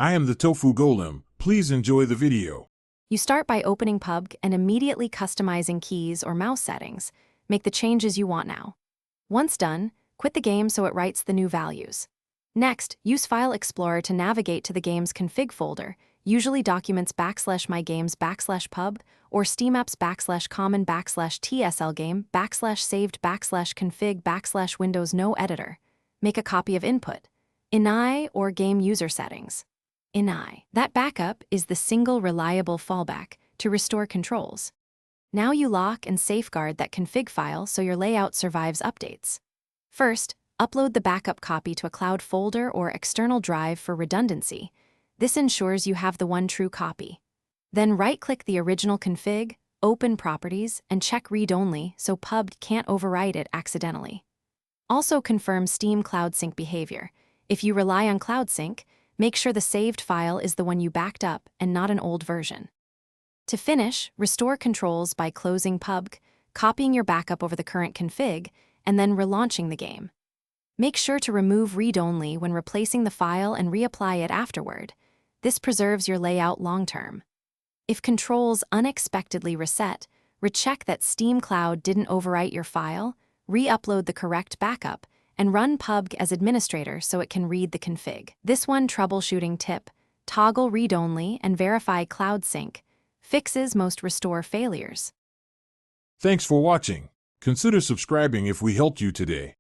I am the Tofu Golem. Please enjoy the video. You start by opening Pubg and immediately customizing keys or mouse settings. Make the changes you want now. Once done, quit the game so it writes the new values. Next, use File Explorer to navigate to the game's config folder, usually documents /mygames/pub or steamaps/common/tslgame/saved/config/windows no editor. Make a copy of input, ini or game user settings. Ini. That backup is the single reliable fallback to restore controls. Now you lock and safeguard that config file so your layout survives updates. First, upload the backup copy to a cloud folder or external drive for redundancy. This ensures you have the one true copy. Then right-click the original config, open Properties, and check Read Only so Pubg can't overwrite it accidentally. Also confirm Steam Cloud Sync behavior. If you rely on Cloud Sync, make sure the saved file is the one you backed up and not an old version. To finish, restore controls by closing Pubg, copying your backup over the current config, and then relaunching the game. Make sure to remove Read Only when replacing the file and reapply it afterward. This preserves your layout long-term. If controls unexpectedly reset, recheck that Steam Cloud didn't overwrite your file, re-upload the correct backup, and run Pubg as administrator so it can read the config. This one troubleshooting tip: toggle Read Only and verify Cloud Sync. Fixes most restore failures. Thanks for watching. Consider subscribing if we helped you today.